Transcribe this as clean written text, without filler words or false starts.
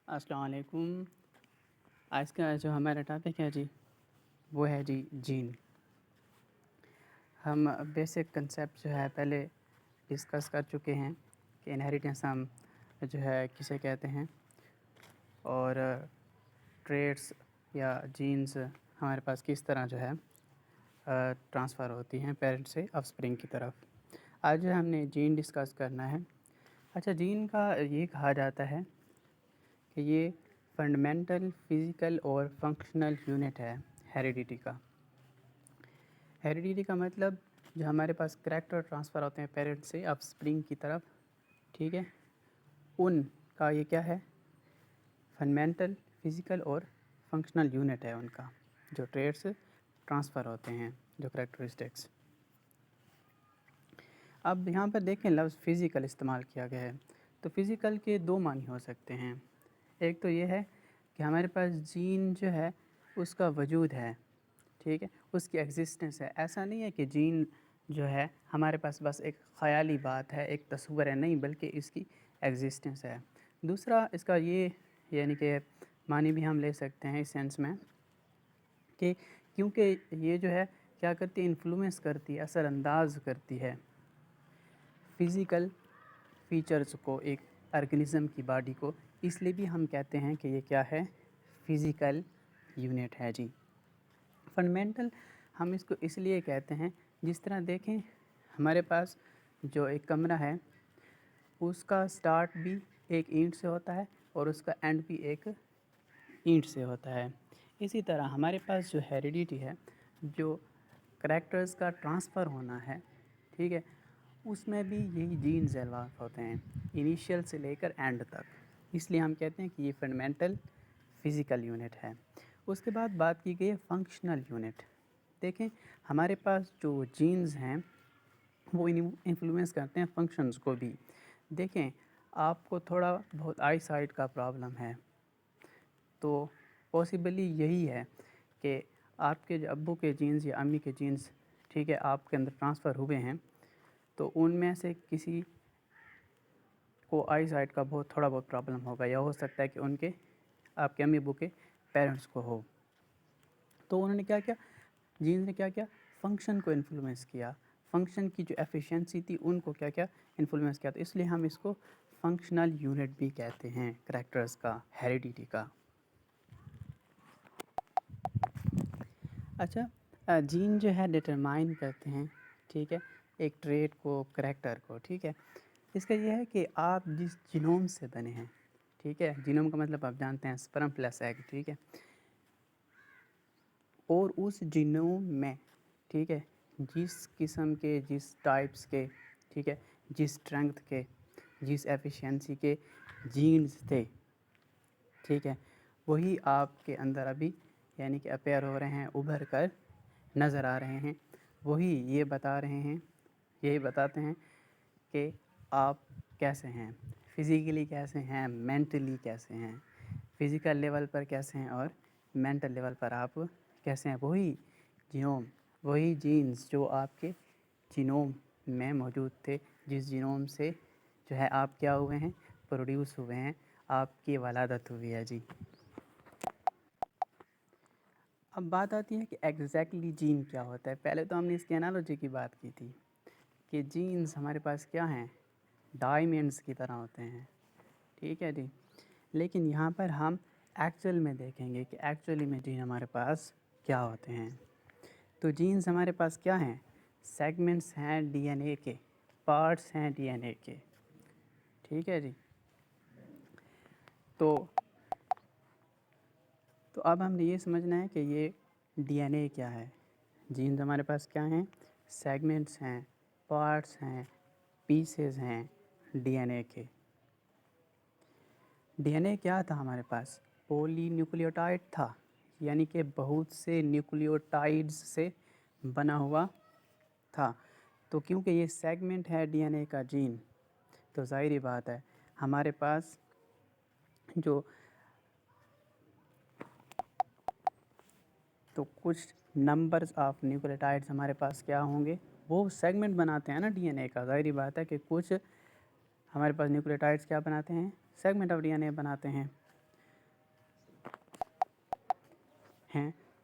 السلام علیکم۔ آج کا جو ہمارا ٹاپک ہے جی وہ ہے جی جین۔ ہم بیسک کنسیپٹ جو ہے پہلے ڈسکس کر چکے ہیں کہ انہیریٹنس ہم جو ہے کسے کہتے ہیں، اور ٹریٹس یا جینز ہمارے پاس کس طرح جو ہے ٹرانسفر ہوتی ہیں پیرنٹ سے آف اسپرنگ کی طرف۔ آج جو ہم نے جین ڈسکس کرنا ہے۔ اچھا، جین کا یہ کہا جاتا ہے کہ یہ فنڈامنٹل فزیکل اور فنکشنل یونٹ ہے ہیریڈیٹی کا۔ ہیریڈیٹی کا مطلب جو ہمارے پاس کریکٹر ٹرانسفر ہوتے ہیں پیرنٹ سے آف اسپرنگ کی طرف، ٹھیک ہے، ان کا یہ کیا ہے، فنڈامنٹل فزیکل اور فنکشنل یونٹ ہے ان کا، جو ٹریٹس ٹرانسفر ہوتے ہیں، جو کریکٹرسٹکس۔ اب یہاں پر دیکھیں لفظ فزیکل استعمال کیا گیا ہے، تو فزیکل کے دو معنی ہو سکتے ہیں۔ ایک تو یہ ہے کہ ہمارے پاس جین جو ہے اس کا وجود ہے، ٹھیک ہے، اس کی ایگزسٹنس ہے۔ ایسا نہیں ہے کہ جین جو ہے ہمارے پاس بس ایک خیالی بات ہے، ایک تصور ہے، نہیں، بلکہ اس کی ایگزسٹنس ہے۔ دوسرا اس کا یہ یعنی کہ معنی بھی ہم لے سکتے ہیں اس سینس میں کہ کیونکہ یہ جو ہے کیا کرتی ہے، انفلوئنس کرتی ہے، اثر انداز کرتی ہے فزیکل فیچرز کو، ایک آرگنزم کی باڈی کو، اس لیے بھی ہم کہتے ہیں کہ یہ کیا ہے، فزیکل یونٹ ہے جی۔ فنڈامنٹل ہم اس کو اس لیے کہتے ہیں، جس طرح دیکھیں ہمارے پاس جو ایک کمرہ ہے اس کا سٹارٹ بھی ایک اینٹ سے ہوتا ہے اور اس کا اینڈ بھی ایک اینٹ سے ہوتا ہے۔ اسی طرح ہمارے پاس جو ہیریڈیٹی ہے، جو کریکٹرز کا ٹرانسفر ہونا ہے، ٹھیک ہے، اس میں بھی یہی جینز انوالو ہوتے ہیں انیشیل سے لے کر اینڈ تک۔ اس لیے ہم کہتے ہیں کہ یہ فنڈامنٹل فزیکل یونٹ ہے۔ اس کے بعد بات کی گئی ہے فنکشنل یونٹ۔ دیکھیں ہمارے پاس جو جینز ہیں وہ انفلوئنس کرتے ہیں فنکشنز کو بھی۔ دیکھیں آپ کو تھوڑا بہت آئی سائٹ کا پرابلم ہے، تو پاسبلی یہی ہے کہ آپ کے جو ابو کے جینز یا امی کے جینز، ٹھیک ہے، آپ کے اندر ٹرانسفر ہوئے ہیں، تو ان میں سے کسی کو آئی سائٹ کا تھوڑا بہت پرابلم ہوگا، یا ہو سکتا ہے کہ ان کے آپ کے امی ابو کے پیرنٹس کو ہو۔ تو انہوں نے کیا کیا، جینز نے کیا کیا، فنکشن کو انفلوئنس کیا، فنکشن کی جو ایفیشنسی تھی ان کو کیا کیا، انفلوئنس کیا، تو اس لیے ہم اس کو فنکشنل یونٹ بھی کہتے ہیں کریکٹرز کا، ہیریڈیٹی کا۔ اچھا، جین جو ہے ڈٹرمائن کرتے ہیں، ٹھیک ہے، ایک ٹریٹ کو، کریکٹر کو، ٹھیک ہے۔ اس کا یہ ہے کہ آپ جس جینوم سے بنے ہیں، ٹھیک ہے، جینوم کا مطلب آپ جانتے ہیں سپرم پلس ایگ، ٹھیک ہے، اور اس جینوم میں، ٹھیک ہے، جس قسم کے، جس ٹائپس کے، ٹھیک ہے، جس اسٹرینگتھ کے، جس ایفیشنسی کے جینز تھے، ٹھیک ہے، وہی آپ کے اندر ابھی یعنی کہ اپیئر ہو رہے ہیں، ابھر کر نظر آ رہے ہیں۔ وہی یہ بتا رہے ہیں، یہی بتاتے ہیں کہ آپ کیسے ہیں، فزیکلی کیسے ہیں، مینٹلی کیسے ہیں، فزیکل لیول پر کیسے ہیں اور مینٹل لیول پر آپ کیسے ہیں۔ وہی جینوم، وہی جینز جو آپ کے جینوم میں موجود تھے، جس جینوم سے جو ہے آپ کیا ہوئے ہیں، پروڈیوس ہوئے ہیں، آپ کی ولادت ہوئی ہے جی۔ اب بات آتی ہے کہ ایگزیکٹلی جین کیا ہوتا ہے۔ پہلے تو ہم نے اس کی انالوجی کی بات کی تھی کہ جینز ہمارے پاس کیا ہیں، ڈائمنڈس کی طرح ہوتے ہیں، ٹھیک ہے جی۔ لیکن یہاں پر ہم ایکچوئل میں دیکھیں گے کہ ایکچولی میں جین ہمارے پاس کیا ہوتے ہیں۔ تو جینز ہمارے پاس کیا ہیں، سیگمنٹس ہیں ڈی این اے کے، پارٹس ہیں ڈی این اے کے، ٹھیک ہے جی۔ تو اب ہم نے یہ سمجھنا ہے کہ یہ ڈی این اے کیا ہے۔ جینز ہمارے پاس کیا ہیں، سیگمنٹس ہیں، پارٹس ہیں، پیسز ہیں ڈی این اے کے۔ ڈی این اے کیا تھا ہمارے پاس، پولی نیوکلیوٹائڈ تھا، یعنی کہ بہت سے نیوکلیوٹائڈز سے بنا ہوا تھا۔ تو کیونکہ یہ سیگمنٹ ہے ڈی این اے کا جین، تو ظاہری بات ہے ہمارے پاس جو تو کچھ نمبرز آف نیوکلیوٹائڈز ہمارے پاس کیا ہوں گے، وہ سیگمنٹ بناتے ہیں نا ڈی این اے کا۔ ظاہری بات ہے کہ کچھ ہمارے پاس نیوکلیوٹائڈز کیا بناتے ہیں، سیگمنٹ آف ڈی این اے بناتے ہیں۔ ہیں